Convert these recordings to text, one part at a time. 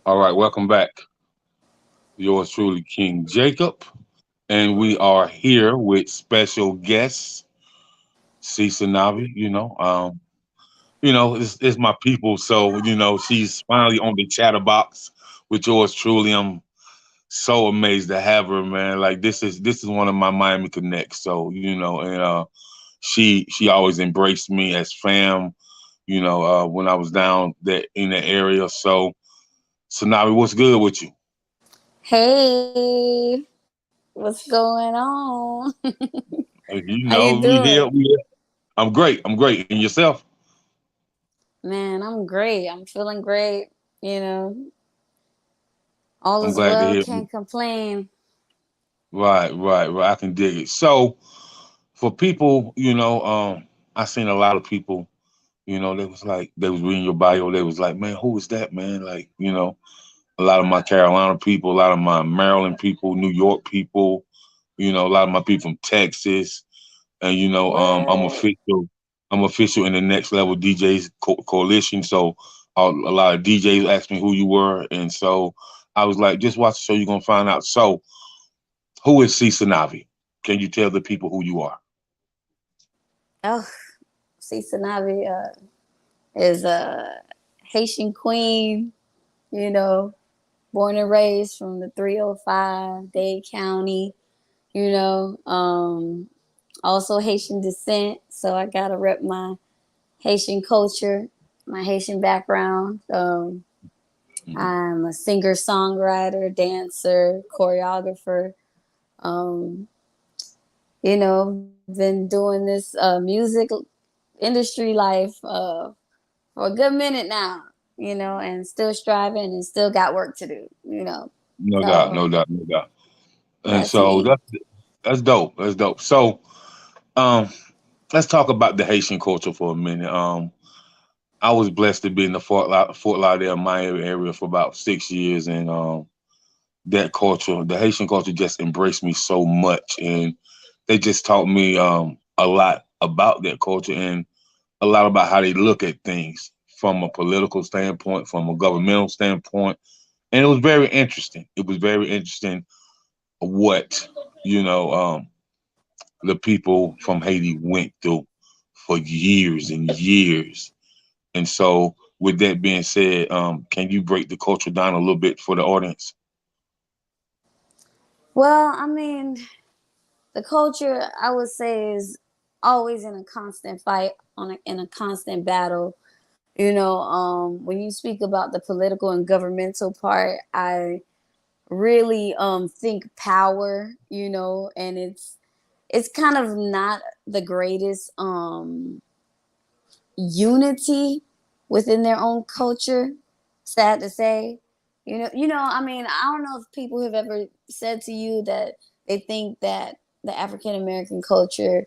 All right, welcome back. Yours truly, King Jacob, and we are here with special guests, See Sanavi. It's my people, so she's finally on the chatterbox with yours truly. I'm so amazed to have her, man. Like this is one of my Miami connects. So and she always embraced me as fam. When I was down there in the area. So Sanavi, what's good with you? Hey, what's going on? How you We here. doing? We here. I'm great. I'm great. And yourself? Man, I'm great. I'm feeling great. You know, all I'm is glad to well. hear. Can't complain. Right, right, right. I can dig it. So for people, I seen a lot of people, they was reading your bio, they was like, man, who is that, man? Like, a lot of my Carolina people, a lot of my Maryland people, New York people, a lot of my people from Texas, and I'm What? official. I'm official in the Next Level DJs coalition. So a lot of DJs asked me who you were, and so I was like, just watch the show, you're gonna find out. So who is C Sanavi? Can you tell the people who you are? Oh, see, Sanavi is a Haitian queen. You know, born and raised from the 305 Dade County. You know, also Haitian descent. So I gotta rep my Haitian culture, my Haitian background. Mhm. I'm a singer songwriter, dancer, choreographer. Um, been doing this music industry life for a good minute now, and still striving and. Still got work to do. No doubt, So no doubt, no doubt. And that's so me. that's dope. That's dope. So um, let's talk about the Haitian culture for a minute. I was blessed to be in the Fort Lauderdale, Miami area for about 6 years, and that culture, the Haitian culture, just embraced me so much, and they just taught me a lot about that culture and a lot about how they look at things from a political standpoint, from a governmental standpoint, and it was very interesting. It was very interesting what you know the people from Haiti went through for years and years. And so, with that being said, can you break the culture down a little bit for the audience? Well, I mean, the culture I would say is always in a constant fight in a constant battle. When you speak about the political and governmental part, I really think power, and it's kind of not the greatest unity within their own culture, sad to say. I mean, I don't know if people have ever said to you that they think that the African American culture,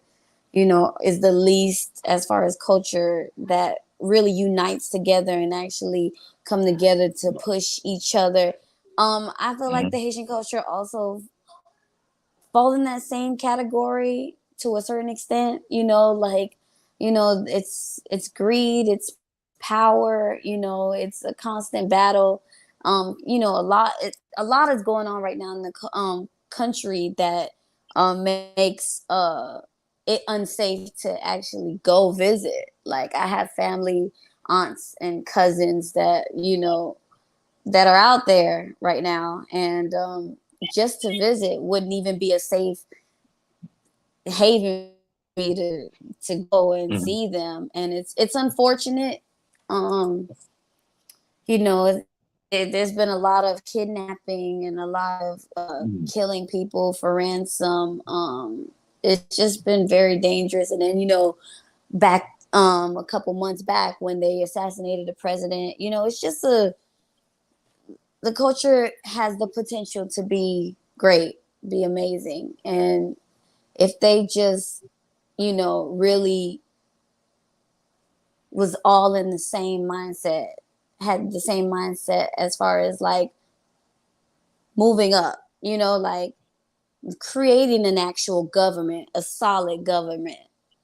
is the least as far as culture that really unites together and actually come together to push each other. I feel like Mhm. the Haitian culture also fall in that same category to a certain extent. Like, it's greed, it's power. It's a constant battle. A lot is going on right now in the country that makes it unsafe to actually go visit. Like, I have family, aunts and cousins that that are out there right now, and just to visit wouldn't even be a safe haven for me to go and Mhm. see them, and it's unfortunate. um there's been a lot of kidnapping and a lot of Mhm. killing people for ransom. It's just been very dangerous. And then back a couple months back when they assassinated the president, it's just the culture has the potential to be great, be amazing. And if they just, really was all in the same mindset, had the same mindset as far as like moving up, like creating an actual government, a solid government,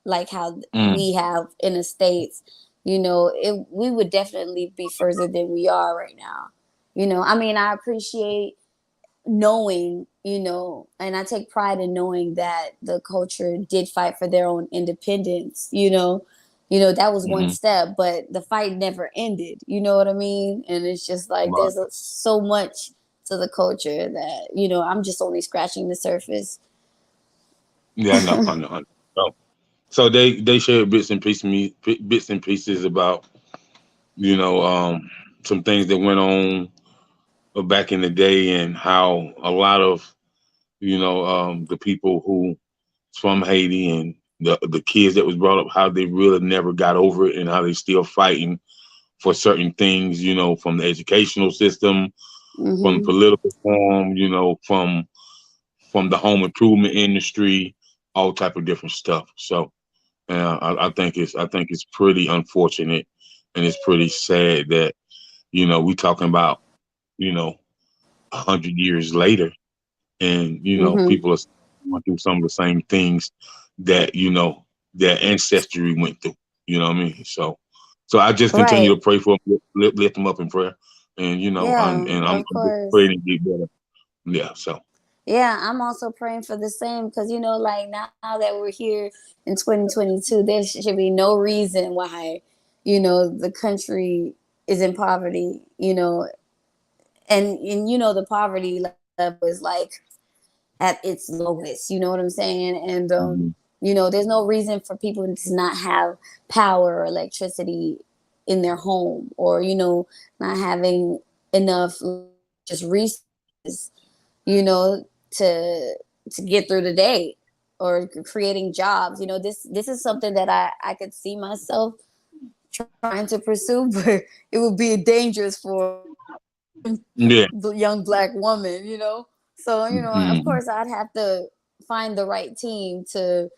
like how Mhm. we have in the States, we would definitely be further than we are right now. I mean, I appreciate knowing, and I take pride in knowing that the culture did fight for their own independence. That was one Mm-hmm. step, but the fight never ended. You know what I mean? And it's just like Right. there's so much to the culture that I'm just only scratching the surface. Yeah, I know. So, so they shared bits and pieces about you know some things that went on back in the day and how a lot of the people who from Haiti and the kids that was brought up, how they really never got over it and how they still fighting for certain things, from the educational system, from Hmm. political form, from the home improvement industry, all type of different stuff. So I think it's pretty unfortunate and it's pretty sad that we talking about you know 100 years later and Hmm. people are going through some of the same things that their ancestry went through. You know what I mean? So I just continue Right. to pray for them, lift them up in prayer, and Yeah, I'm of just course. praying to get better. Yeah. So. Yeah, I'm also praying for the same because like now that we're here in 2022, there should be no reason why, the country is in poverty, and the poverty level is like at its lowest. You know what I'm saying? And Mhm. there's no reason for people to not have power or electricity in their home, or not having enough just resources, to get through the day, or creating jobs. This is something that I could see myself trying to pursue, but it would be dangerous for Yeah. young black woman. So of Mhm. course I'd have to find the right team to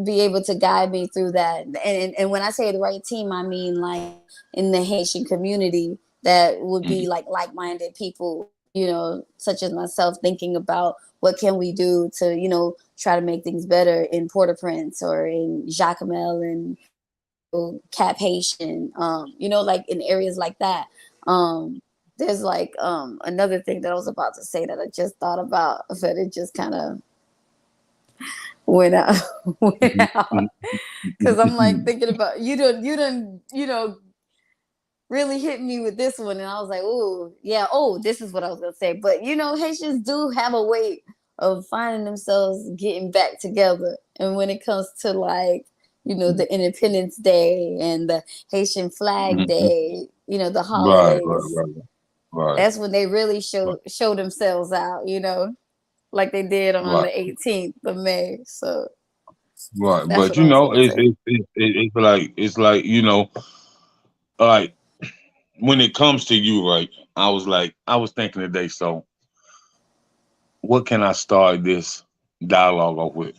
be able to guide me through that. And when I say the right team, I mean like in the Haitian community that would Mhm. be like-minded people, such as myself, thinking about what can we do to try to make things better in Port-au-Prince or in Jacmel and Cap Haitian, like in areas like that. There's like another thing that I was about to say that I just thought about, but it just kind of went out, went Mhm. out, Mhm. because I'm like Mhm. thinking about you done really hit me with this one, and I was like, oh yeah, oh, this is what I was gonna say. But Haitians do have a way of finding themselves getting back together, and when it comes to like the Independence Day and the Haitian Flag Mhm. Day, the Right. Right. holidays, Right. Right. that's when they really show themselves out, like they did on Right. the 18th of May. So Right. that's But what I was gonna say. it's like like when it comes to you, right? I was thinking today. So what can I start this dialogue off with?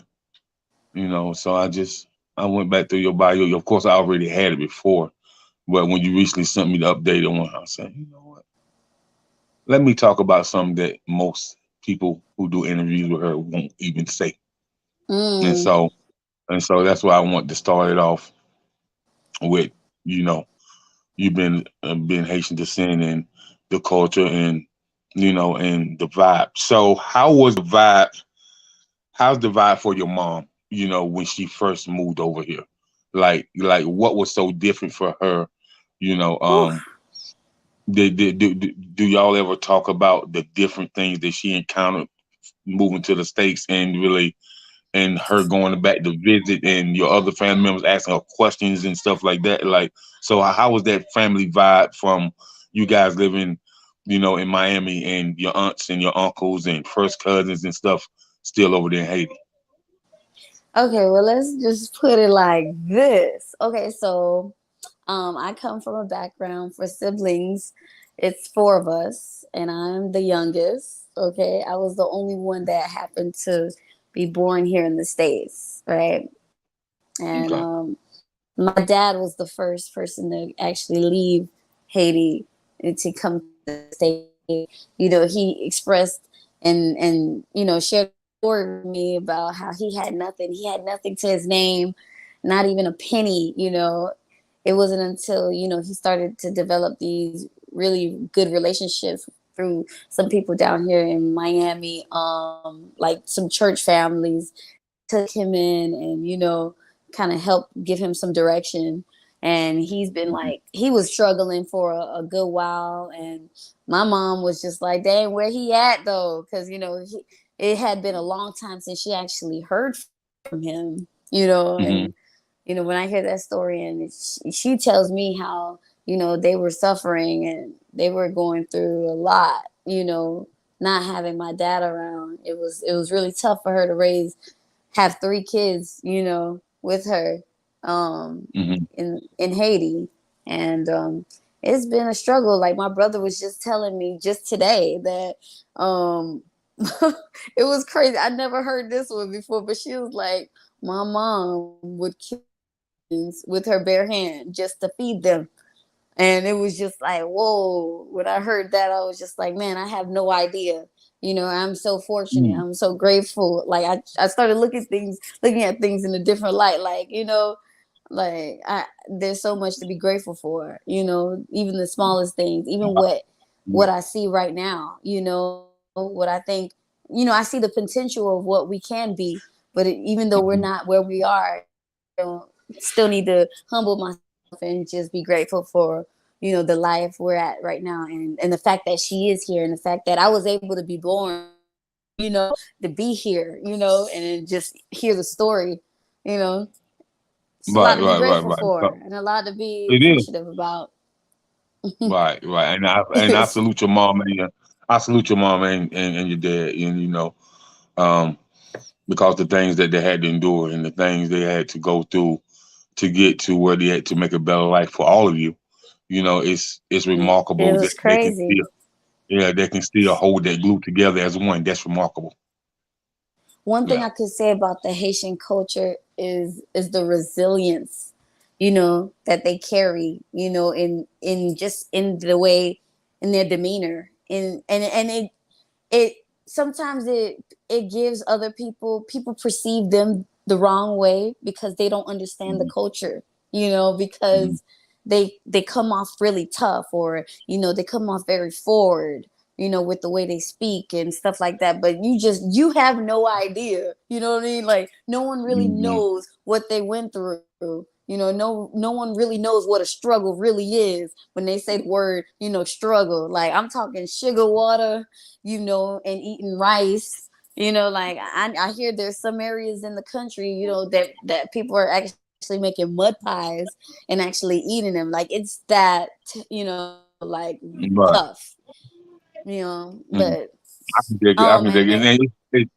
So I went back through your bio. Of course, I already had it before, but when you recently sent me the updated one, I said, you know what? Let me talk about something that most people who do interviews with her won't even say. And Mm, so and so that's why I want to start it off with, you know, you've been Haitian descent and the culture and the vibe. So how was the vibe? How's the vibe for your mom? When she first moved over here, like what was so different for her? You know, whew. um, do y'all ever talk about the different things that she encountered moving to the states and really and her going back to visit and your other family members asking her questions and stuff like that? Like, so how was that family vibe from you guys living, in Miami and your aunts and your uncles and first cousins and stuff still over there in Haiti? Okay, well, let's just put it like this. Okay, so I come from a background for siblings. It's four of us, and I'm the youngest. Okay, I was the only one that happened to be born here in the States, right? And Okay. my dad was the first person to actually leave Haiti and to come to the States. He expressed and shared a story with me about how he had nothing. He had nothing to his name, not even a penny. It wasn't until he started to develop these really good relationships through some people down here in Miami, like some church families took him in and, kind of helped give him some direction. And he's been like, he was struggling for a good while. And my mom was just like, dang, where he at though? Because, it had been a long time since she actually heard from him, and, when I hear that story and she tells me how, they were suffering and they were going through a lot, not having my dad around. It was really tough for her to have 3 kids, with her, in Haiti. And it's been a struggle. Like my brother was just telling me just today that it was crazy. I never heard this one before, but she was like, my mom would kill with her bare hand just to feed them. And it was just like, whoa. When I heard that, I was just like, man, I have no idea. I'm so fortunate. I'm so grateful. Like I started looking at things in a different light. Like, like there's so much to be grateful for, even the smallest things, even what I see right now, what I think, I see the potential of what we can be, but even though we're not where we are, still need to humble myself and just be grateful for, the life we're at right now. And the fact that she is here and the fact that I was able to be born, to be here, and just hear the story, it's a lot Right, to be right, right, grateful right. for So and a lot to be it is. appreciative about. Right, right. And I Yes. salute your mom and your dad, and um, because the things that they had to endure and the things they had to go through to get to where they had to make a better life for all of you. It's It remarkable that was they can crazy. still, yeah, they can still hold that glue together as one. That's remarkable. One thing Yeah. I could say about the Haitian culture is the resilience, that they carry, in just in the way, in their demeanor, and it sometimes it gives other people perceive them the wrong way because they don't understand the Mhm, culture, mhm, because they come off really tough, or they come off very forward, with the way they speak and stuff like that. But you have no idea, you know what I mean? Like no one really mhm. knows what they went through. No one really knows what a struggle really is when they say the word, struggle. Like I'm talking sugar water, and eating rice. Like I hear there's some areas in the country, that people are actually making mud pies and actually eating them. Like it's that, like Right. tough, Mhm. but I can dig it. I can dig it. and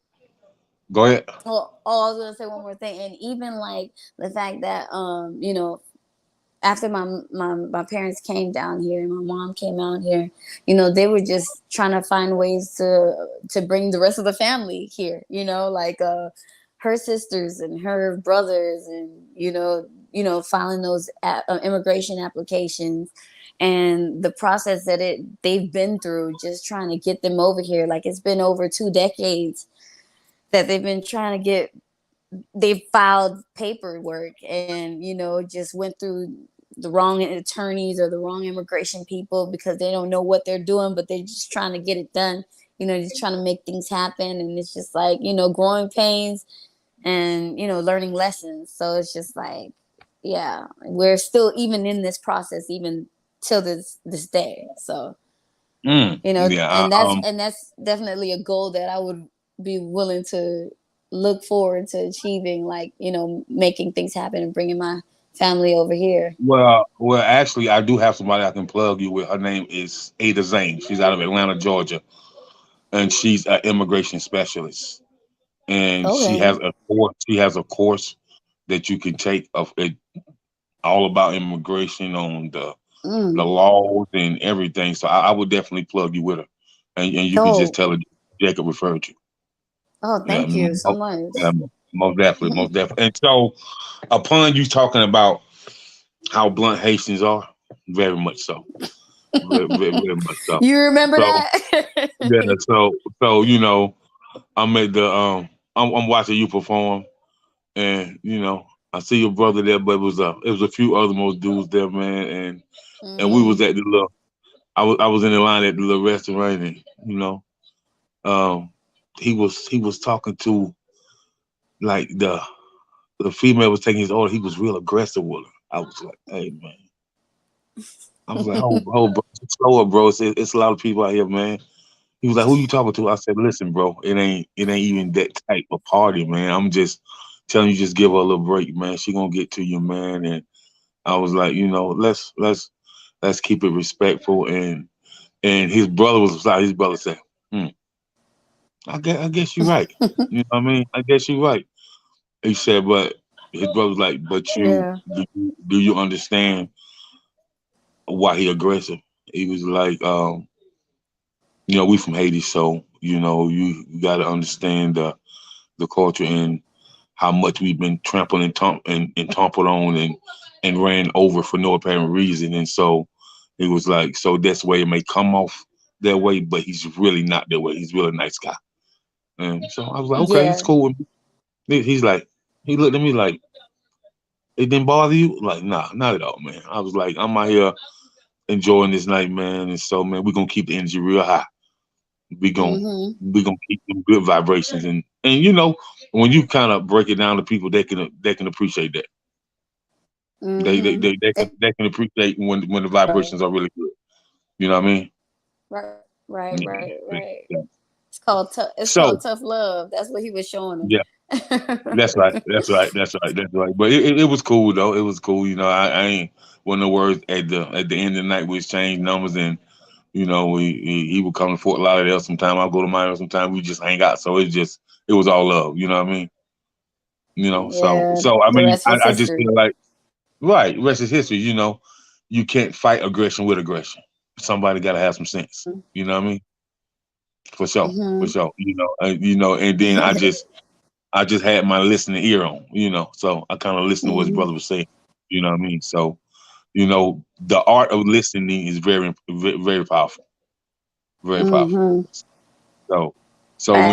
Go ahead. well, oh, I was gonna say one more thing, and even like the fact that after my parents came down here and my mom came out here, they were just trying to find ways to bring the rest of the family here, like her sisters and her brothers, and filing those immigration applications, and the process that they've been through just trying to get them over here. Like it's been over 2 decades that they've been trying to get, they filed paperwork and just went through the wrong attorneys or the wrong immigration people because they don't know what they're doing, but they're just trying to get it done, just trying to make things happen. And it's just like, growing pains and learning lessons. So it's just like, yeah, we're still even in this process even till this day. So Yeah. and that's definitely a goal that I would be willing to look forward to achieving, like making things happen and bringing my family over here. Well, actually, I do have somebody I can plug you with. Her name is Ada Zane. She's out of Atlanta, Georgia, and she's an immigration specialist. And she Okay. has a course. She has a course that you can take of it, all about immigration on the Mm. laws and everything. So I would definitely plug you with her, and you can just Oh. tell her Jacob referred you. Oh, Yeah, thank you so much. yeah, most definitely, most definitely. And so, upon you talking about how blunt Haitians are, very much so, very much so. You remember So that? yeah, so I'm at the I'm watching you perform, and I see your brother there, but it was a few other most dudes there, man, and we was Hmm. at the little I was in the line at the little restaurant, and um, he was talking to like the female was taking his order. He was real aggressive with her. I was like, hey man, I was like, hold bro, slow up, bro. It's a lot of people out here, man. He was like, who you talking to? I said, listen, bro, it ain't even that type of party, man. I'm just telling you, just give her a little break, man. She gonna get to you, man. And I was like, let's keep it respectful. And his brother was beside. His brother said, hmm, I guess you're right. You know what I mean? I guess you're right. He said, but his brother was like, but Yeah. do you understand why he aggressive? He was like, we from Haiti, so you got to understand the culture and how much we've been trampled and trampled on and ran over for no apparent reason. And so he was like, so that's the way it may come off that way, but he's really not that way. He's really a nice guy. And so I was like, okay, it's Yeah. cool with me. He's like, he looked at me like, it didn't bother you? Like, nah, not at all, man. I was like, I'm out here enjoying this night, man. And so, man, we're gonna keep the energy real high. We gonna Mhm. we gonna keep them good vibrations, and when you kind of break it down to people, they can appreciate that. They they Mhm. they, they can they can appreciate when the Right. vibrations are really good. You know what I mean? Right. Right. Right. Yeah. Right. Yeah. It's called tough. It's So called tough love. That's what he was showing yeah, that's right. That's right. That's right. That's right. But it was cool though. It was cool. I ain't with no words at the end of the night. We exchanged numbers, and he would come to Fort Lauderdale sometime. I'll go to Miami sometime. We just hang out. So it was all love. You know what I mean? So Yeah. so I The mean, rest was I just history. feel like right. Rest is history. You can't fight aggression with aggression. Somebody got to have some sense. You know what I mean? For sure, for Mhm. sure. And then I just had my listening ear on. So I kind of listened to what his Mhm. brother was saying. You know what I mean? So the art of listening is very, very, very powerful. Very powerful. Mhm. So so Facts.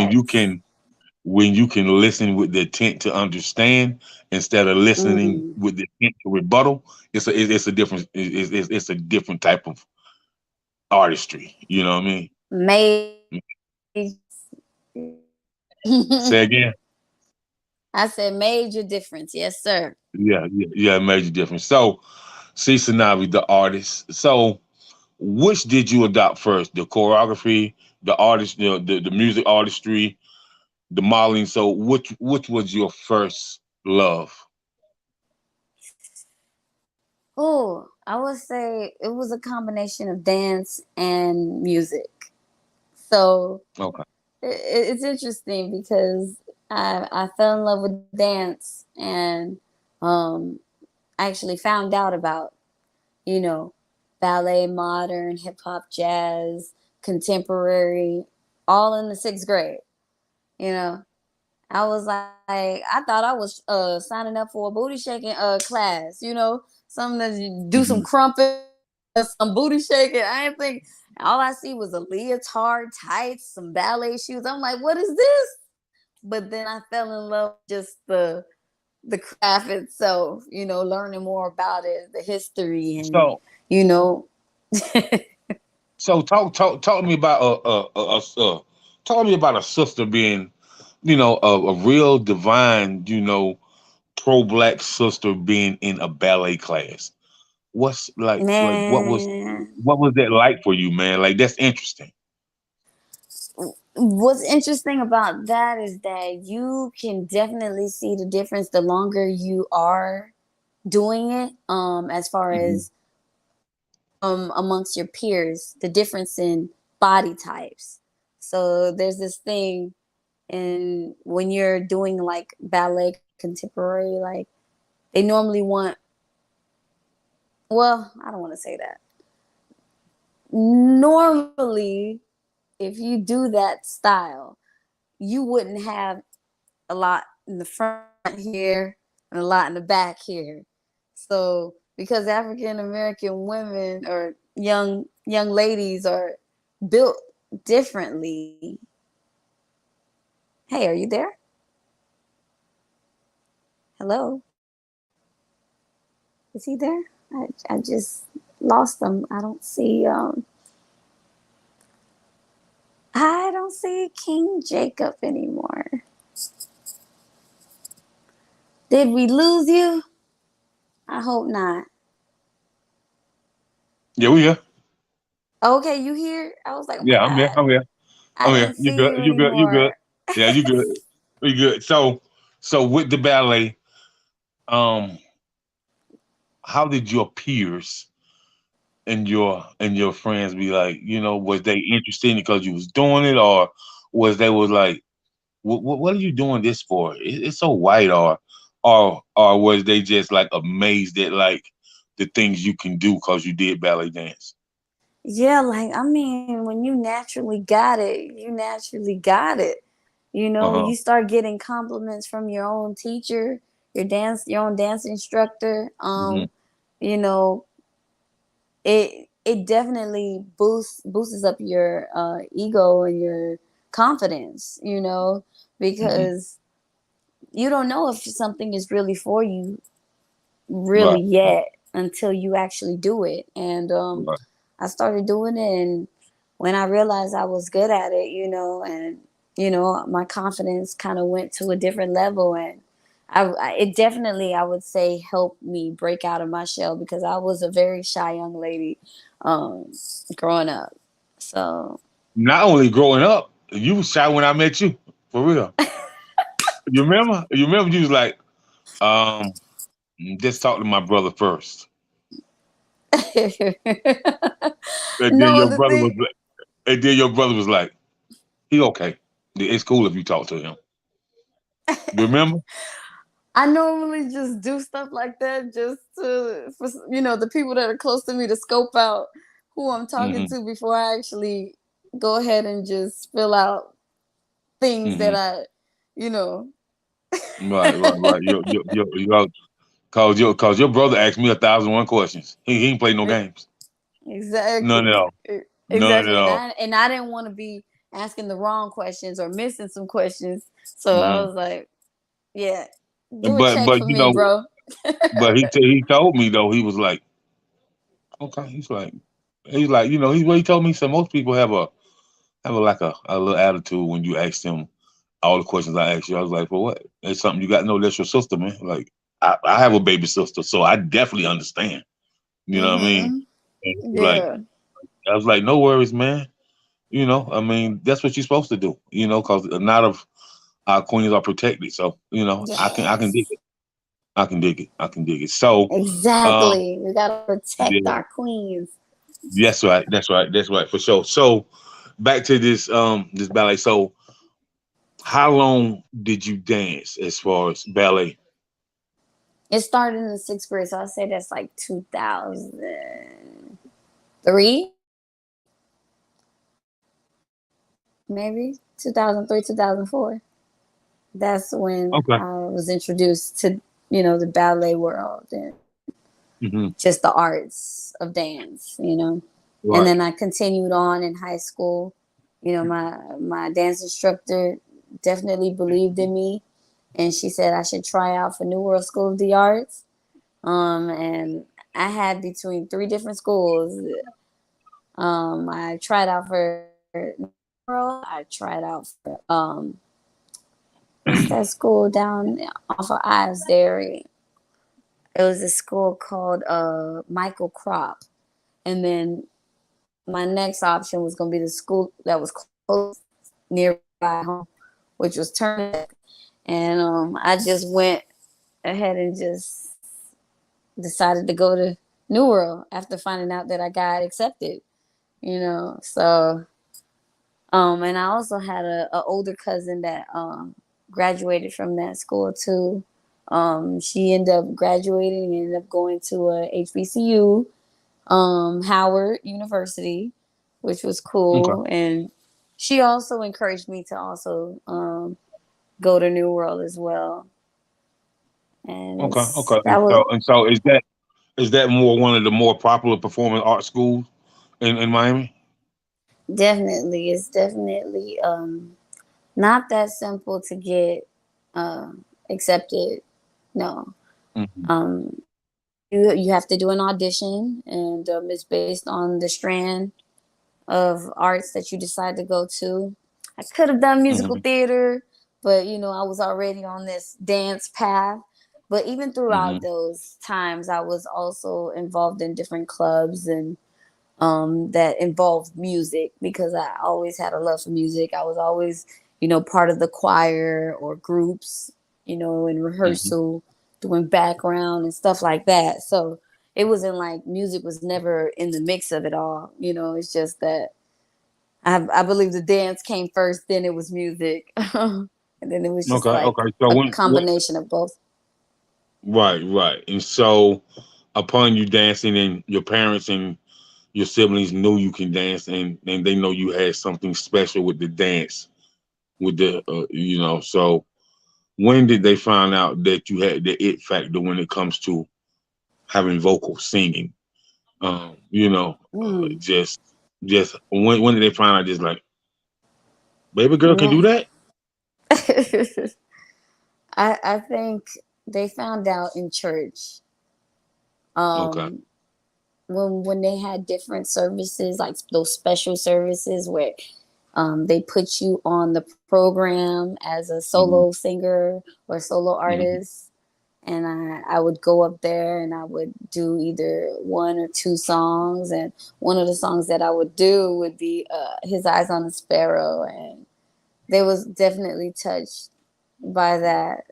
when you can listen with the intent to understand instead of listening Mhm. with the intent to rebuttal, it's a different it's a different type of artistry. You know what I mean? Major Say again. I said major difference. Yes, sir. Yeah, yeah, yeah, major difference. So, see Sanavi, the artist. So, which did you adopt first? The choreography, the artist, the music artistry, the modeling. So, which was your first love? Oh, I would say it was a combination of dance and music. So Okay. it's interesting because I fell in love with dance and um, I actually found out about you know ballet, modern, hip hop, jazz, contemporary, all in the sixth grade. You know, I was like, I thought I was signing up for a booty shaking class. Something to do some Hmm. crumping, some booty shaking. I didn't think all I see was a leotard, tights, some ballet shoes. I'm like, what is this? But then I fell in love with just the craft itself. Learning more about it, the history, and So, you know. so talk to me about talk to me about a sister being, a real divine, pro black sister being in a ballet class. What's like Man, what was that like for you, man? Like that's interesting. what's interesting about that is that you can definitely see the difference the longer you are doing it, as far Hmm. as amongst your peers, the difference in body types. So there's this thing, and when you're doing like ballet contemporary, like they normally want, well, I don't want to say that. Normally, if you do that style, you wouldn't have a lot in the front here and a lot in the back here. So because African American women or young ladies are built differently. Hey, are you there? Hello, is he there? I just lost him. I don't see. I don't see King Jacob anymore. Did we lose you? I hope not. Yeah, we here. Okay, you here? I was like, oh my Yeah, I'm here. God, I'm here. I I'm here. didn't You see good? you You good? You good? anymore. Yeah, you good? We good. So with the ballet, um, how did your peers and your friends be like? Was they interested because you was doing it, or was they was like, what are you doing this for? It's so white, or was they just like amazed at like the things you can do because you did ballet dance? Yeah, like I mean, when you naturally got it, you naturally got it. Uh huh. You start getting compliments from your own teacher, your own dance instructor. Hmm. You know, it definitely boosts up your ego and your confidence. Hmm. Because you don't know if something is really for you really Right. yet until you actually do it. And Right. I started doing it, and when I realized I was good at it, and my confidence kind of went to a different level, and it definitely, I would say, helped me break out of my shell because I was a very shy young lady um, growing up. So Not only growing up, you was shy when I met you, for real. You remember? You remember? You was like, um, just talk to my brother first, and then no, your the brother was thing like, he okay. It's cool if you talk to him. You remember? I normally just do stuff like that just for the people that are close to me to scope out who I'm talking Hmm. to before I actually go ahead and just fill out things that Hmm. I, you know. Right, right, right. Cause your brother asked me 1,001 questions. He ain't play no games. None at Exactly. all. None at Exactly. And all. I didn't want to be asking the wrong questions or missing some questions. So I Hmm. was like, yeah, do a But check but for you me, know, bro. but he told me though, he was like, okay. He's like, what he told me. So most people have like a little attitude when you ask them all the questions I asked you. I was like, for what? It's something you got to know. That's your sister, man. Like I have a baby sister, so I definitely understand. You know what I mean? Mm-hmm. And like Yeah. I was like, no worries, man. I mean, that's what you're supposed to do. Because not of our queens are protected. So I can dig Yes. it. I can dig it. I can dig it. So, um, Exactly. We gotta protect yeah, our queens. that's right. That's right. That's right for sure. So, back to this ballet. So, how long did you dance as far as ballet? It started in the sixth grade, so I say that's like 2003, maybe 2003, 2004. That's when Okay. I was introduced to the ballet world and Hmm. just the arts of dance. And Right. then I continued on in high school. My dance instructor definitely believed in me, and she said I should try out for New World School of the Arts. And I had between three different schools. I tried out for World. I tried out for what's that school down off of Ives Dairy? It was a school called Michael Crop. And then my next option was going to be the school that was close nearby home, which was Turner. And I just went ahead and just decided to go to New World after finding out that I got accepted. So and I also had a older cousin that graduated from that school too. She ended up graduating and ended up going to a HBCU, Howard University, which was Okay. cool. And she also encouraged me to also go to New World as well. And Okay. Okay. that was And so is that more one of the more popular performing art schools in Miami? it's definitely not that simple to get uh, accepted. No. Hmm. Um, you have to do an audition, and it's based on the strand of arts that you decide to go to. I could have done musical Mhm. theater, but I was already on this dance path. But even throughout Mhm. those times, I was also involved in different clubs and that involved music because I always had a love for music. I was always, part of the choir or groups, in Mhm. rehearsal, doing background and stuff like that. So it wasn't like music was never in the mix of it all. It's just that I believe the dance came first, then it was music. And then it was just Okay. like Okay. So a when what? combination of both. Right. Right. And so, upon you dancing, and your parents and your siblings knew you can dance, and they know you had something special with the dance, with the So when did they find out that you had the it factor when it comes to having vocal singing? Mm. Just when did they find out? Just like, baby girl can do Well, that. I think they found out in church. Okay. Um, when they had different services, like those special services where they put you on the program as a Hmm. solo singer or solo Hmm. artist. And I would go up there and I would do either one or two songs. And one of the songs that I would do would be His Eyes on a Sparrow. And they was definitely touched by that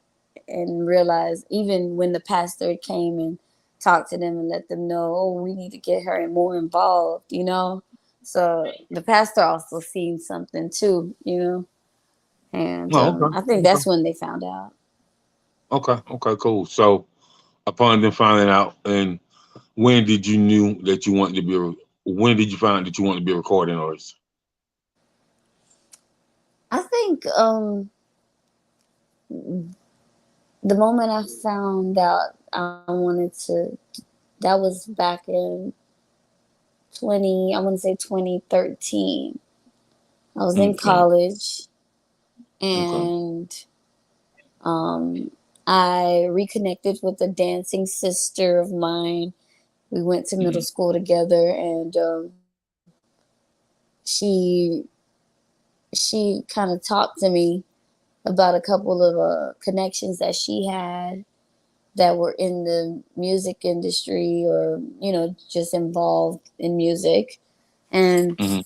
and realized even when the pastor came and talked to them and let them know, oh, we need to get her more involved. So the pastor also seen something too. And Oh, okay. I think Okay. that's when they found out. Okay. Okay. Cool. So upon them finding out, and when did you knew that you wanted to be? When did you find that you wanted to be a recording artist? I think the moment I found out I wanted to, that was back in 2013. I was in Okay. college Okay. and um, I reconnected with a dancing sister of mine. We went to middle Hmm. school together, and she she kind of talked to me about a couple of connections that she had that were in the music industry or just involved in music, and Hmm.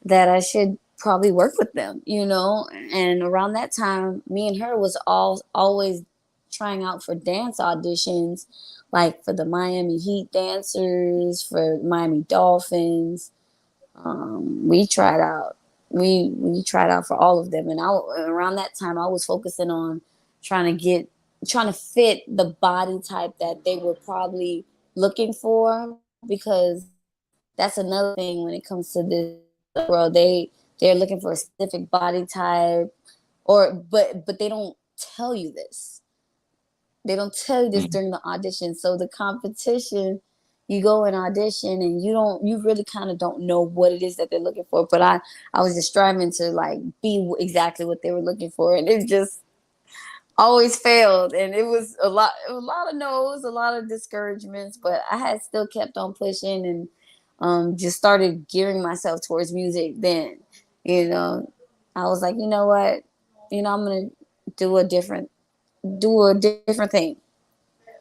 that I should probably work with them. And around that time, me and her was always trying out for dance auditions, like for the Miami Heat dancers, for Miami Dolphins. We tried out. We tried out for all of them, and around that time I was focusing on trying to get trying to fit the body type that they were probably looking for because that's another thing when it comes to this world. They're looking for a specific body type, but they don't tell you this. They don't tell you this Hmm. during the audition. So the competition, you go and audition and you really kind of don't know what it is that they're looking for. But I was just striving to like be exactly what they were looking for, and it just always failed. And it was a lot of no's, a lot of discouragements, but I had still kept on pushing and just started gearing myself towards music then. You know, I was like, you know what, I'm gonna do a different thing.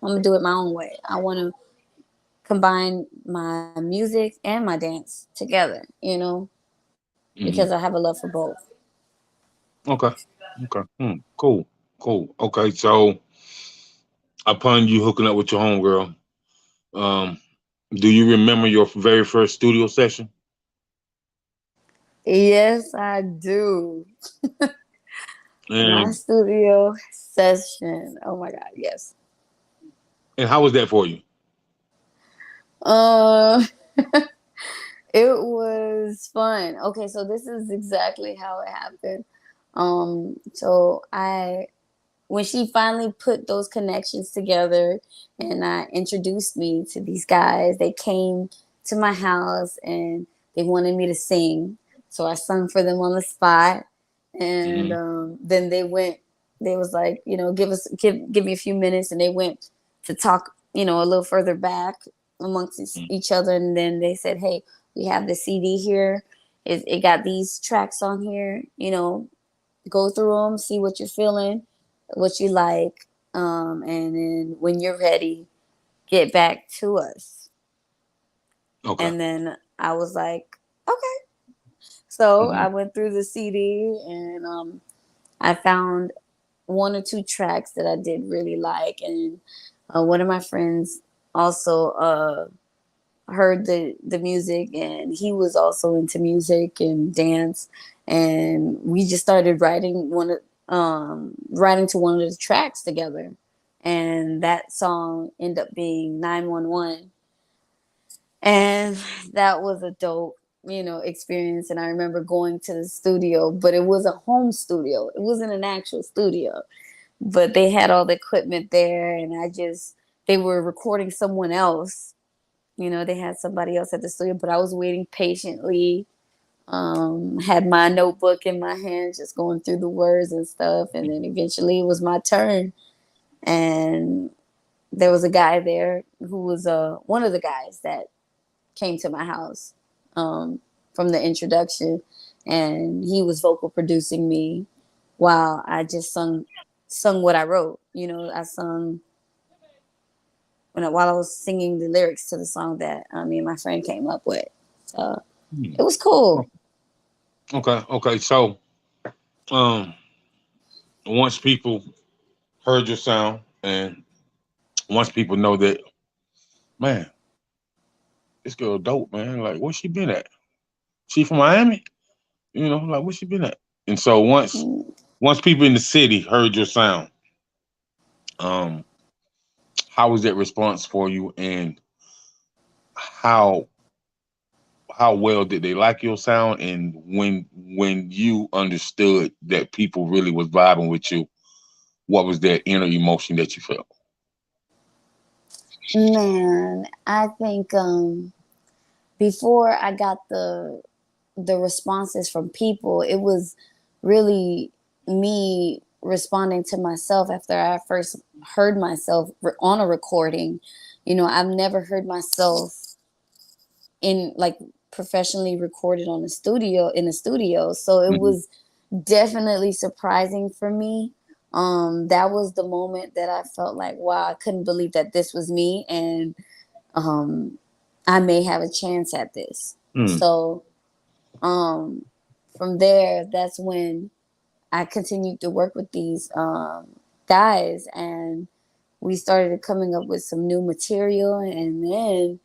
I'm gonna do it my own way. I want to combine my music and my dance together, because Hmm. I have a love for both. Okay. Okay. Cool. Cool. Okay. So upon you hooking up with your homegirl, um, do you remember your very first studio session? Yes, I do. My And studio session. Oh my God, yes. how was that for you? Uh, it was fun. Okay, so this is exactly how it happened. So when she finally put those connections together and introduced me to these guys, they came to my house and they wanted me to sing. So I sung for them on the spot. And Hmm. then they was like, give me a few minutes. And they went to talk, a little further back amongst each other. And then they said, hey, we have the CD here. It got these tracks on here. You know, go through them, see what you're feeling, what you like, and then when you're ready, get back to us. Okay. And then I was like, okay. So Mm-hmm. I went through the CD and I found one or two tracks that I did really like, and one of my friends also heard the music, and he was also into music and dance, and we just started writing to one of the tracks together, and that song ended up being 911, and that was a dope experience. And I remember going to the studio, but it was a home studio, it wasn't an actual studio, but they had all the equipment there, and they were recording someone else. They had somebody else at the studio, but I was waiting patiently. Had my notebook in my hand, just going through the words and stuff. And then eventually it was my turn. And there was a guy there who was one of the guys that came to my house from the introduction. And he was vocal producing me while I just sung what I wrote. I sung while I was singing the lyrics to the song that me and my friend came up with. So it was cool. Okay. Okay. So, um, once people heard your sound, and once people know that, man, this girl dope, man. Like, where she been at? She from Miami? Like, where she been at? And so once people in the city heard your sound, um, how was that response for you, and how how well did they like your sound? And when you understood that people really was vibing with you, what was that inner emotion that you felt? Man, I think before I got the responses from people, it was really me responding to myself after I first heard myself on a recording. I've never heard myself in like professionally recorded in a studio, so it Hmm. was definitely surprising for me. That was the moment that I felt like, wow, I couldn't believe that this was me, and um, I may have a chance at this. Mm. So um, from there, that's when I continued to work with these guys, and we started coming up with some new material, and then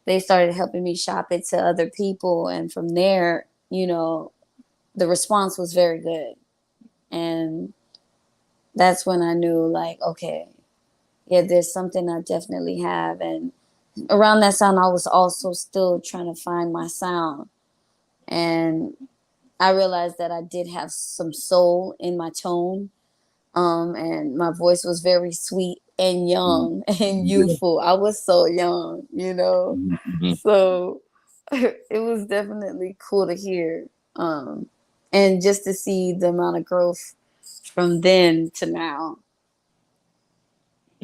they started helping me shop it to other people, and from there, the response was very good, and that's when I knew, like, okay, yeah, there's something I definitely have. And around that sound, I was also still trying to find my sound, and I realized that I did have some soul in my tone, and my voice was very sweet and Mm. young and Yeah. youthful. I was so young. Mhm. So it was definitely cool to hear, um, and just to see the amount of growth from then to now.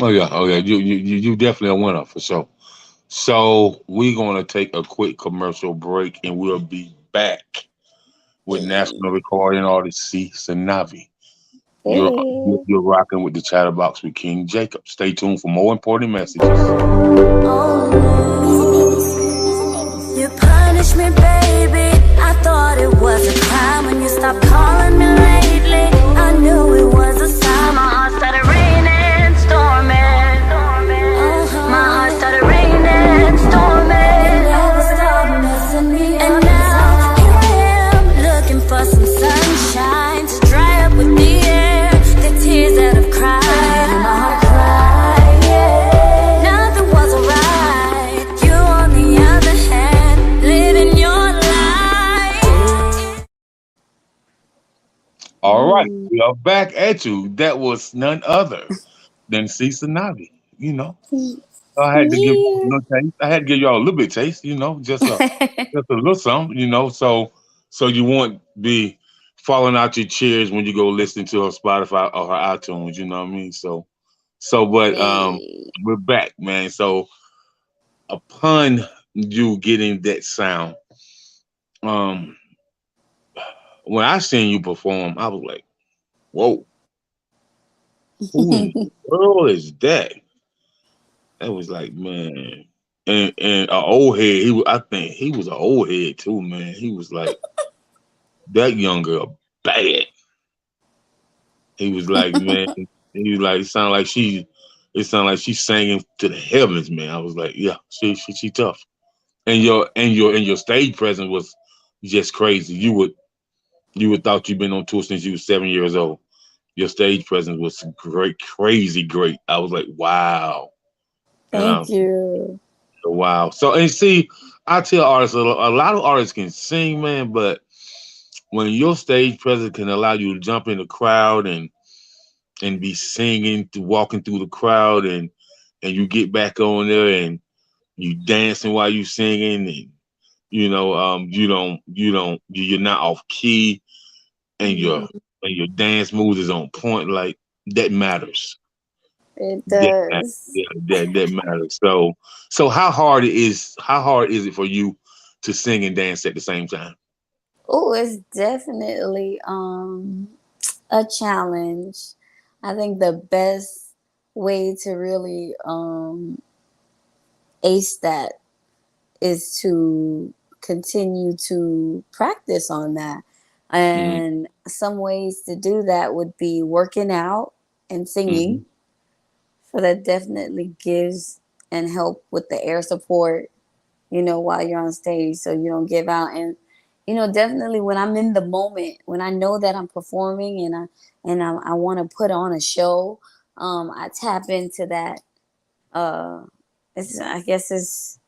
Oh yeah, oh yeah. You definitely a winner for sure. So we're gonna take a quick commercial break, and we'll be back with national Hey, recording artist See Sanavi. You're hey. you're rocking with the Chatterbox with King Jacob. Stay tuned for more important messages. You punish me, baby. I thought it was a crime when you stopped calling me lately. I knew it was a sign. My heart started raining, storming. My heart started raining, storming. And now here I am, looking for some sunshine to dry up with the air, the tears that have cried. And my heart cried, yeah. Nothing was alright. You, on the other hand, living your life. All right, Ooh. we are back at you. That was none other than See Sanavi. You know, so I had to give y'all a Yeah. little taste. I had to give y'all a little bit taste. Just a little something. So you won't be falling out your chairs when you go listen to her Spotify or her iTunes. You know what I mean? But Hey. we're back, man. So upon you getting that sound. Um, when I seen you perform, I was like, "Whoa, who in the world is that?" That was like, man, and an old head. I think he was an old head too, man. He was like that young girl bad. He was like, man, he was like, it sounded like it sounded like she's singing to the heavens, man. I was like, yeah, she tough. And your stage presence was just crazy. You would thought you'd been on tour since you was 7 years old. Your stage presence was great, crazy great. I was like, wow. And I Thank was you. like, wow. So and see, I tell artists a lot of artists can sing, man, but when your stage presence can allow you to jump in the crowd and be singing, walking through the crowd, and you get back on there and you dancing while you singing, and you're not off key, and your Mhm. and your dance moves is on point. Like that matters. It That matters. does. Yeah, that matters. So how hard is it for you to sing and dance at the same time? Oh, it's definitely a challenge. I think the best way to really ace that is to continue to practice on that. Mm-hmm. And some ways to do that would be working out and Mm-hmm. singing. So that definitely gives and help with the air support, while you're on stage so you don't give out. And definitely when I'm in the moment, when I know that I'm performing and I want to put on a show, I tap into that. uh I guess it's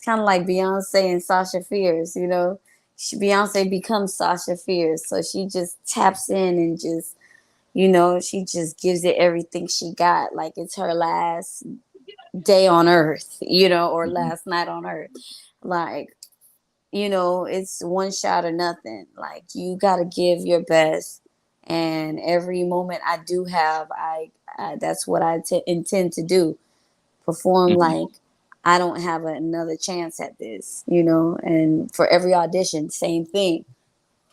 kind of like Beyonce and Sasha Fierce, Beyonce becomes Sasha Fierce, so she just taps in and just she just gives it everything she got, like it's her last day on earth, or last night on earth. Like, it's one shot or nothing. Like, you got to give your best. And every moment I do have, that's what I intend to do. Perform Mm-hmm. like I don't have another chance at this, And for every audition, same thing.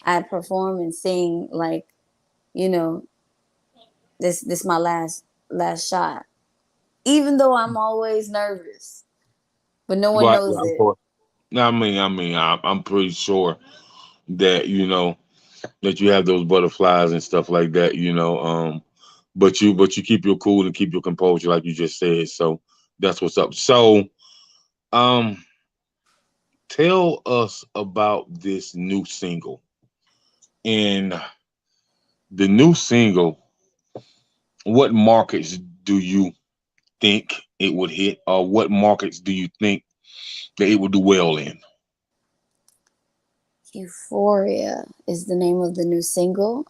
I perform and sing like, you know, this my last shot. Even though I'm always nervous, but no one Right, knows right, of it. course. I'm pretty sure that that you have those butterflies and stuff like that. But you keep your cool and keep your composure, like you just said. So that's what's up. So, um, tell us about this new single. And the new single, what markets do you think it would hit, or what markets do you think that it would do well in? Euphoria is the name of the new single.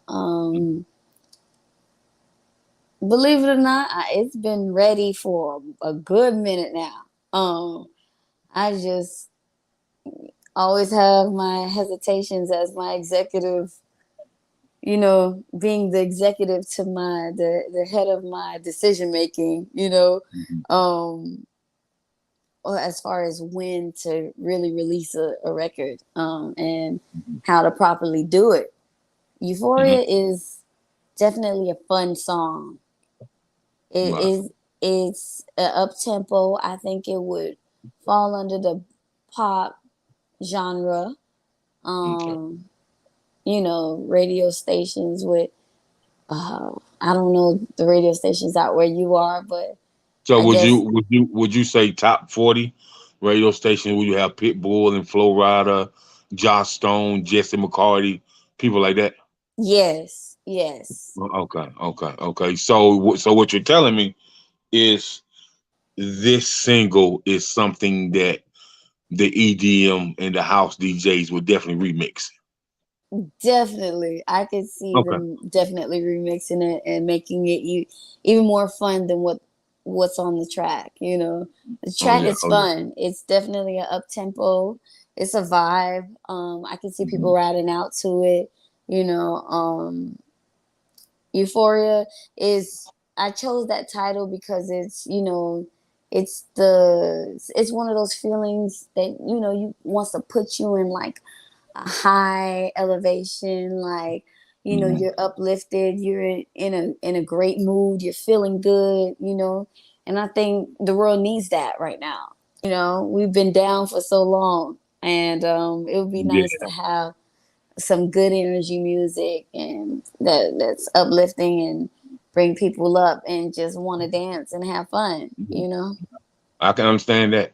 Believe it or not, it's been ready for a good minute now. I just always have my hesitations as my executive, being the executive to the head of my decision making, Mhm. um, or as far as when to really release a record, and Mhm. how to properly do it. Mhm. Euphoria is definitely a fun song. It Right. is it's up tempo. I think it would fall under the pop genre. Okay. Um, radio stations with I don't know the radio stations out where you are, but So I guess would you say top 40 radio station? Would you have Pitbull and Flo Rida, Josh Stone, Jesse McCarty, people like that? yes, yes. Okay, okay, okay. So what you're telling me is this single is something that the EDM and the house DJs would definitely remix. Definitely. I could see Okay. them definitely remixing it and making it even more fun than what's on the track. The Oh track yeah. is Oh yeah. fun. It's definitely an up tempo. It's a vibe. I can see Mhm. people riding out to it. Euphoria is I chose that title because it's it's one of those feelings that you wants to put you in like a high elevation, like Mhm. you're uplifted, you're in a great mood, you're feeling good. And I think the world needs that right now. We've been down for so long, and it would be Yeah. nice to have some good energy music and that's uplifting and bring people up and just want to dance and have fun. I can understand that.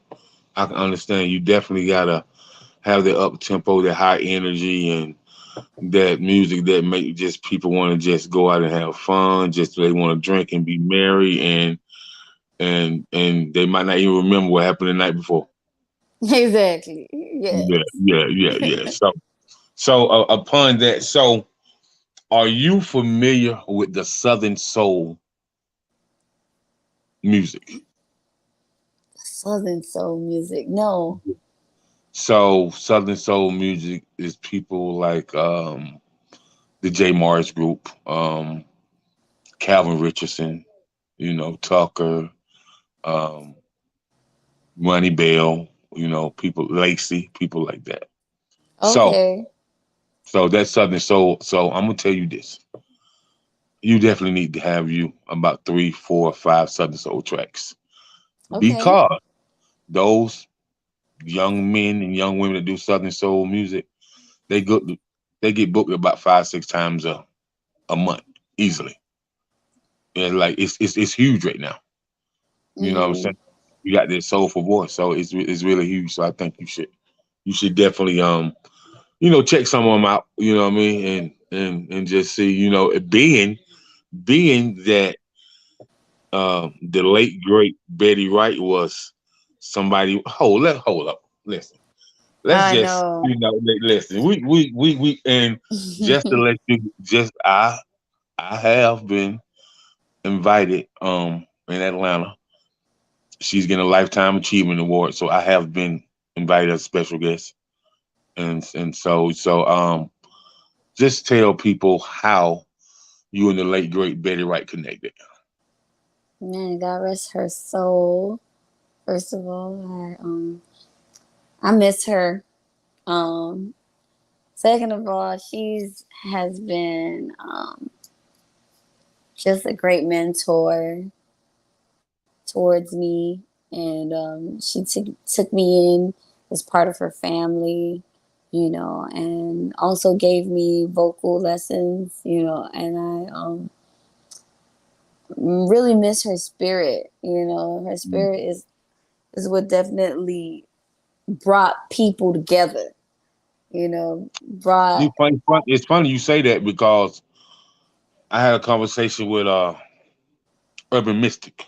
I can understand. You definitely gotta have the up tempo, the high energy, and that music that make just people want to just go out and have fun. Just they want to drink and be merry, and they might not even remember what happened the night before. Exactly. Yeah, Yes. yeah, yeah, yeah. So upon that, so are you familiar with the Southern Soul music? Southern soul music. No. So Southern Soul music is people like the J Morris Group, Calvin Richardson, Tucker, um, Money Bell, people Lacey, people like that. So Okay. so that's Southern Soul. So I'm gonna tell you this. You definitely need to have you about 3, 4, 5 Southern Soul tracks Okay. because those young men and young women that do Southern Soul music, they go they get booked about 5, 6 times a month easily. And like it's huge right now. You know what I'm Mm. saying? You got this soulful voice, so it's really huge. So I think you should definitely check some of them out. You know what I mean? And just see being that the late great Betty Wright was somebody. Hold up, listen. Let's I just know. listen. We and just to let you just I have been invited in Atlanta. She's getting a lifetime achievement award, so I have been invited as a special guest. And so just tell people how you and the late great Betty Wright connected. Man, God rest her soul. First of all, I miss her. Um, Second of all, she's has been just a great mentor towards me, and she took me in as part of her family, and also gave me vocal lessons, and I really miss her spirit. Her spirit is what definitely brought people together, brought. It's funny you say that because I had a conversation with Urban Mystic.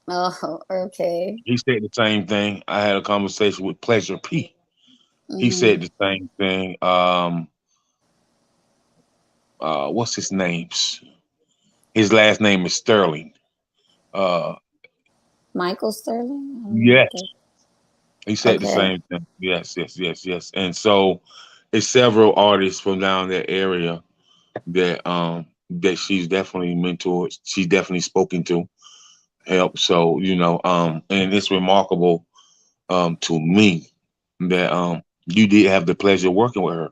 Oh, okay. He said the same thing. I had a conversation with Pleasure P. He Hmm. said the same thing. What's his name? His last name is Sterling. Uh, Michael Sterling. I don't know what yes, that. he said the Okay. same thing. Yes, yes, yes, yes. And so it's several artists from down that area that she's definitely mentored. She's definitely spoken to, help. So and it's remarkable to me that you did have the pleasure of working with her.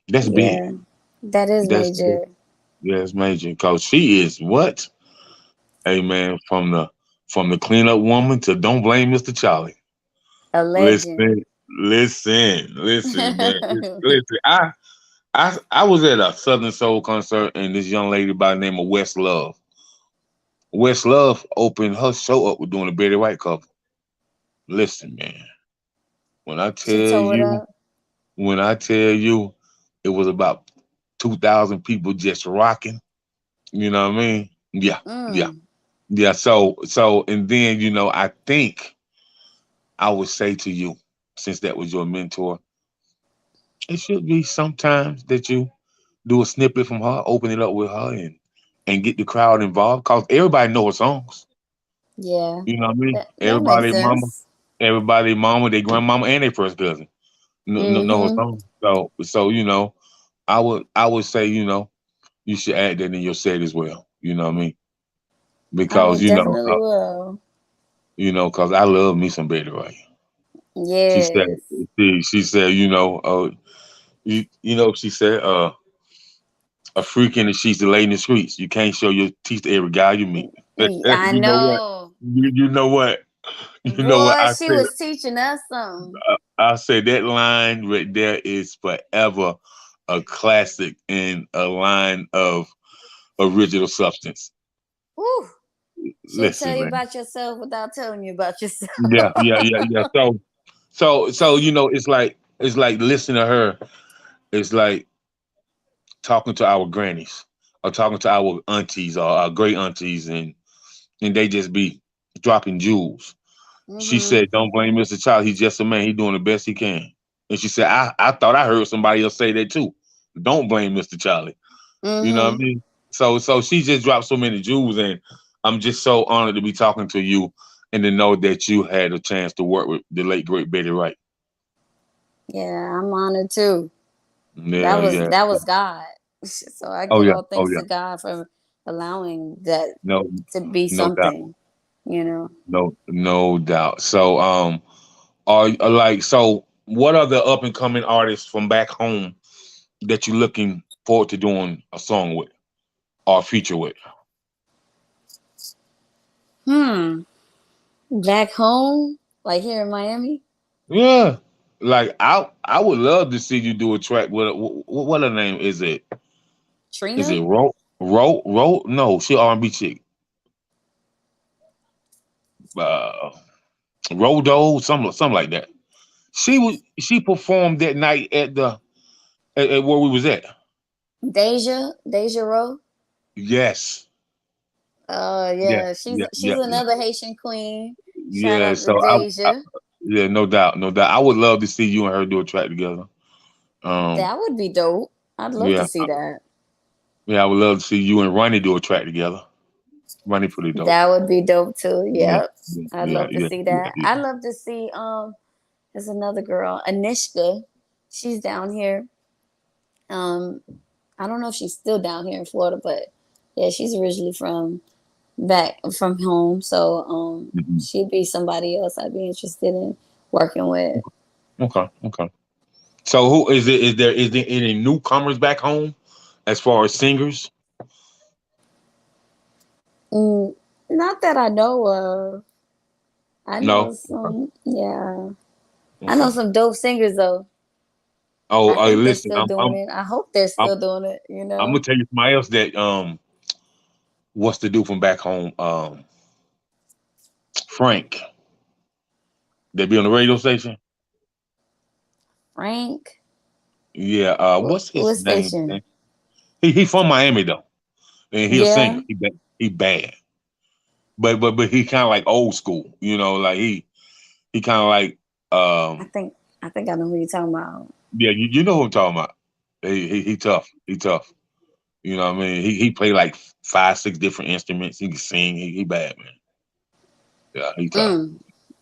That's big. Yeah, that is That's major. Yeah, it's major because she is what? Hey man, from the cleanup woman to don't blame Mr. Charlie. A legend. Listen, listen, man. Listen. I was at a Southern Soul concert and this young lady by the name of West Love. West Love opened her show up with doing a Betty White cover. Listen, man. When I She tell tore it you, up. when I tell you, it was about 2,000 people just rocking. You know what I mean? Yeah, yeah, Mm. yeah. So, and then I think I would say to you, since that was your mentor, it should be sometimes that you do a snippet from her, open it up with her, and get the crowd involved. Cause everybody know her songs. Yeah, You know what I mean? that makes sense. Everybody mama, their grandmama, and their first cousin know her Mm-hmm. songs. So I would say you should add that in your set as well. You know what I mean? I Because definitely will. Cause I love me some Betty Wright. She said, Yes. she said, she said, a freak in the sheets, the lady in the streets. You can't show your teeth to every guy you meet. I You know what? know. You know what? You know what Boy, I she said? was teaching us something. I said that line right there is forever a classic and a line of original substance. Woo. She'll tell Listen, you man. about yourself without telling you about yourself. Yeah, yeah, yeah, yeah. So it's like listening to her. It's like talking to our grannies or talking to our aunties or our great aunties, and they just be dropping jewels. She Mm-hmm. said, "Don't blame Mr. Child. He's just a man. He's doing the best he can." And she said, "I thought I heard somebody else say that too. Don't blame Mr. Charlie." You know what I Mm-hmm. mean? So she just dropped so many jewels, and I'm just so honored to be talking to you and to know that you had a chance to work with the late great Betty Wright. Yeah, I'm honored too. That Yeah, was yeah. that was God. So I Oh give yeah, all oh thanks yeah. to God for allowing that No, to be no doubt, something, you know. no doubt. So so what are the up and coming artists from back home that you're looking forward to doing a song with or a feature with? Hmm. Back home, like here in Miami, Yeah. Like I would love to see you do a track with what her name is it? Is Trina. it Ro? No, she R&B chick. Uh, Rodo, something like that. She performed that night at where we was at. Deja Rowe. Yes. Yeah. Yeah, Yeah. she's Yeah. Yeah. another Haitian queen. Shout Yeah. out to So I Deja. yeah, no doubt, no doubt. I would love to see you and her do a track together. Um, That would be dope. I'd love to yeah, see that. yeah, I would love to see you and Ronnie do a track together. Ronnie pretty dope. That would be dope too. Yeah, Yep. yeah, I'd yeah, love to yeah, see yeah, that. yeah. I'd love to see there's another girl, Anishka. She's down here. Um I don't know if she's still down here in Florida, but yeah, she's originally from back from home. So Mhm. she'd be somebody else I'd be interested in working with. Okay, okay. So who is it? Is there any newcomers back home as far as singers? Mm, not that I know of. I know No. Okay. some, yeah. I know Okay. some dope singers though. Oh, I think they're listen, still doing it. I hope they're I'm still doing it, you I'm know? gonna tell you somebody else that what's to do from back home. Frank, they be on the radio station. Frank, Yeah. What's his what name? station? Man? He from Miami though, and he a singer. Yeah, He bad, but he kind of like old school. Like he kind of like I um think I think I know who you're talking about. yeah. You know who I'm talking about. He tough. He tough. You know what I mean? He play like five, six different instruments. He can sing. He bad, man. Yeah, he tough. Mm.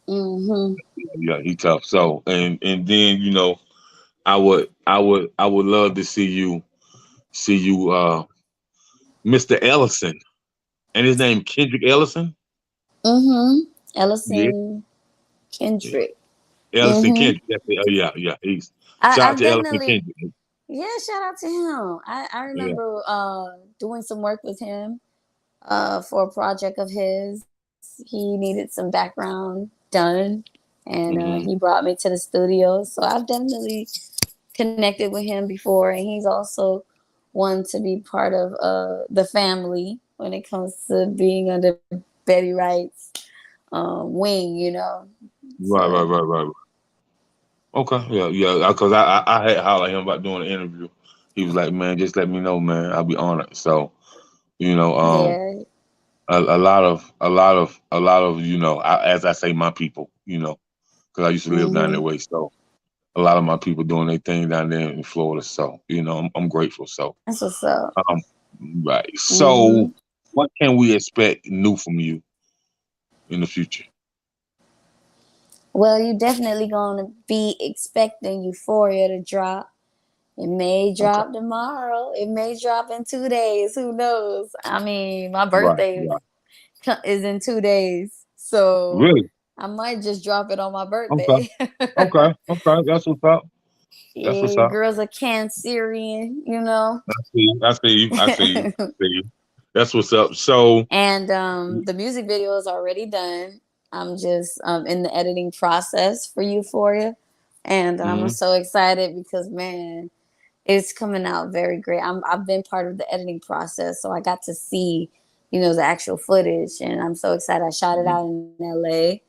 Mm-hmm. Yeah, he tough. So and then I would love to see you Mr. Ellison and his name Kendrick Ellison. Mm-hmm. Yeah, Ellison yeah. Kendrick. Ellison Mm-hmm. Kendrick. That's it. Oh yeah, yeah. He's shout out I've to Ellison definitely, Kendrick. yeah, shout out to him. I Yeah. remember doing some work with him for a project of his. He needed some background done, and he Hmm. brought me to the studio. So I've definitely connected with him before, and he's also one to be part of the family when it comes to being under Betty Wright's wing, you know. Right, right, So right, right. Okay, yeah, yeah. Because I had hollered at him about doing an interview. He was like, "Man, just let me know, man. I'll be honored." So you know, yeah. a lot of as I say, my people. Because I used to live down that Mm-hmm. way. So a lot of my people doing their thing down there in Florida. So I'm grateful. So That's what's up. um, right. Mm-hmm. So what can we expect new from you in the future? Well, you definitely gonna be expecting Euphoria to drop. It may Okay. drop tomorrow. It may drop in 2 days. Who knows? I mean, my Right. birthday Right. is in 2 days. So Really? I might just drop it on my Okay. birthday. Okay. Okay. That's what's up. That's what's Yeah, up. girls are Cancerian, you know. I see you. I see you. I see you. I see you. That's what's up. So, And the music video is already done. I'm just in the editing process for Euphoria, and I'm mhm, so excited because man, it's coming out very great. I've been part of the editing process, so I got to see, the actual footage, and I'm so excited. I shot it mhm, out in LA,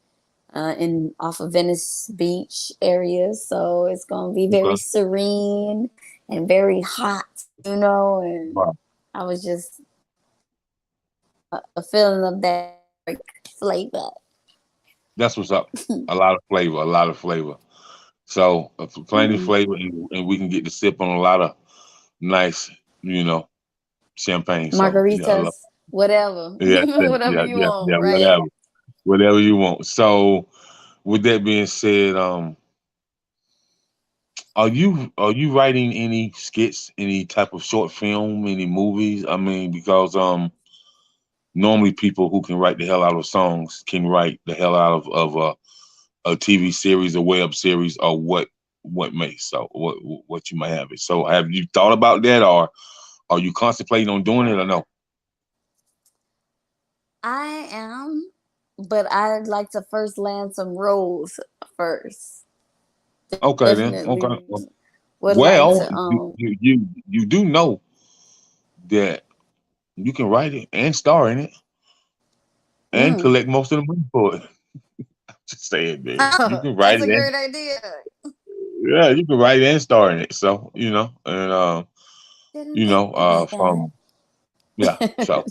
in off of Venice Beach area, so it's gonna be very okay. serene and very hot, and Wow. I was just a feeling of that flavor. That's what's up. A lot of flavor. A lot of flavor. So, plenty of Mm. flavor, and we can get to sip on a lot of nice, you know, champagne. So, yeah, I love. Margaritas, whatever, Yeah, whatever yeah, you yeah, want, yeah. right? Whatever you want. So, with that being said, are you writing any skits, any type of short film, any movies? I mean, because normally people who can write the hell out of songs can write the hell out of a TV series, a web series, or what may. So what you might have it. So have you thought about that, or are you contemplating on doing it, or no? I am, but I'd like to first land some roles first. Okay then. Okay. Definitely would like Well, to. you do know that you can write it and star in it and Mm. collect most of the money for it. Just saying, man. You Oh, can write that's it a and great idea. yeah, you can write it and star in it. So and Didn't think of from yeah. So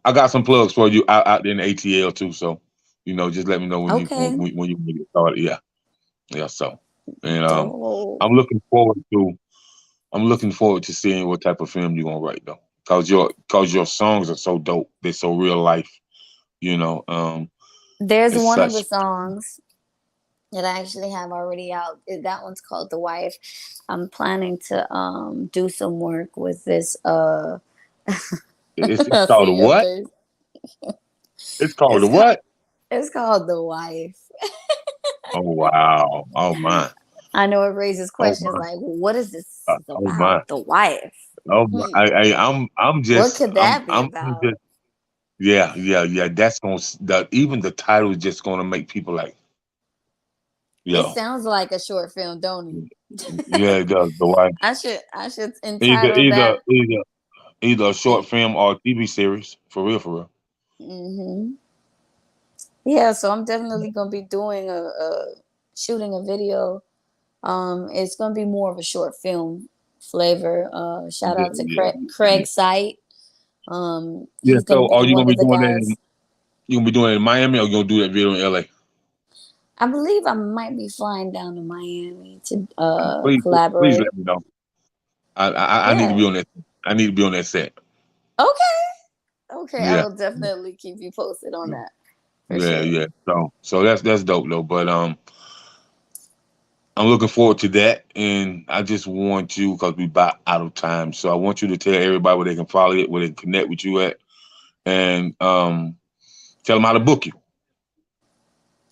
I got some plugs for you out there in the ATL too. So just let me know when you when, okay. when you get started. Yeah, yeah. So and Dope. I'm looking forward to seeing what type of film you're gonna write though, cause your songs are so dope. They're so real life. You know, There's it's one of the such. songs that I actually have already out. That one's called "The Wife." I'm planning to do some work with this. It's I called a see your what? face. It's called a It's called what? it's called "The Wife." Oh wow! Oh my! I know it raises Oh questions my! like, what is this Oh my! about? The wife. Oh my! Hmm. I'm What just could that be about? just yeah, yeah, yeah. That's gonna even the title is just gonna make people like, It yo, sounds like a short film, don't yeah, it? it does. The wife. I should Either entitle either that. either either a And, short film or a TV series for real, for real. hmm Yeah, so I'm definitely gonna be doing a shooting a video. It's gonna be more of a short film flavor. Shout Yeah, out to yeah, yeah. Craig Sight. Yeah. He's gonna So, be are you one gonna be of the doing that? guys. You gonna be doing it in Miami, or you gonna do that video in LA? I believe I might be flying down to Miami to Please collaborate. let me know. I need to Yeah. be on that. I need to be on that set. Okay. Okay. I Yeah, will definitely keep you posted on that for yeah, sure. yeah. So that's dope though. But I'm looking forward to that, and I just want you because we about out of time. So I want you to tell everybody where they can follow it, where they can connect with you at, and tell them how to book you.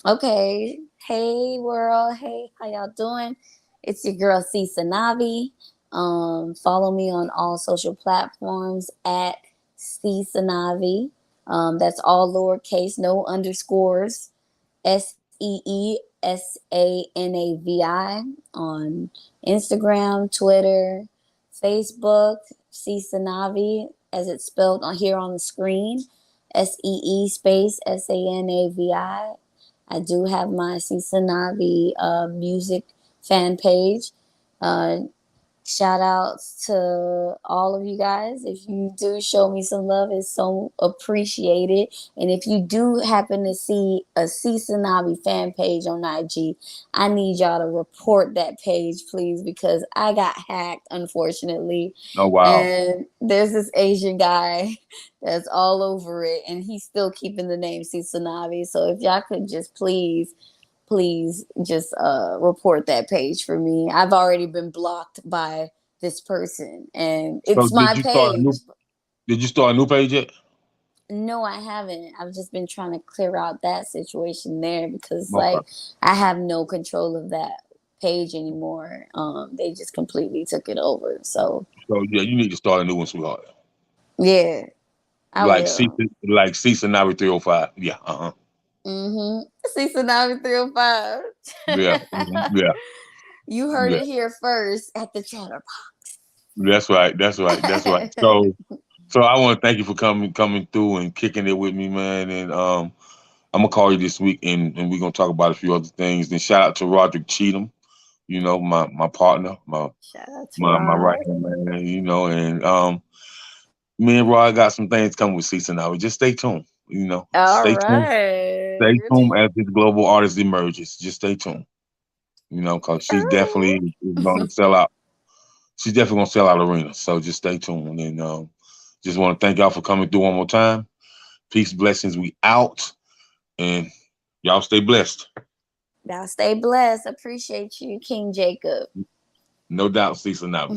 Okay. Hey world. Hey, how y'all doing? It's your girl See Sanavi. Follow me on all social platforms at See Sanavi. That's all lowercase, no underscores. SEESANAVI on Instagram, Twitter, Facebook. See Sanavi as it's spelled on here on the screen. SEE space SANAVI. I do have my See Sanavi music fan page. Uh, Shout outs to all of you guys. If you do show me some love, it's so appreciated. And if you do happen to see a See Sanavi fan page on IG, I need y'all to report that page, please, because I got hacked, unfortunately. Oh wow! And there's this Asian guy that's all over it, and he's still keeping the name See Sanavi. So if y'all could just please just report that page for me. I've already been blocked by this person and So it's my page. did you start a new page yet? No, I haven't. I've just been trying to clear out that situation there because Okay. like I have no control of that page anymore. They just completely took it over. So So yeah, you need to start a new one, sweetheart. yeah, I Like see, will. like See Sanavi 305. Yeah. Uh-huh. See Sanavi 305. Yeah. Yeah. You heard Yeah. it here first at the Chatter. That's right. That's right. That's right. So I want to thank you for coming through and kicking it with me, man. And I'm gonna call you this week, and we're gonna talk about a few other things. Then shout out to Roderick Cheatham, my partner, my Shout out to my right Rod. hand man, and me and Rod got some things coming with Season now. Just stay tuned, All stay right. tuned as this global artist emerges. Just stay tuned, because she definitely is gonna sell out. She's definitely gonna sell out arenas. So just stay tuned, and just want to thank y'all for coming through one more time. Peace, blessings. We out, and y'all stay blessed. Now stay blessed. Appreciate you, King Jacob. No doubt, Cecil now.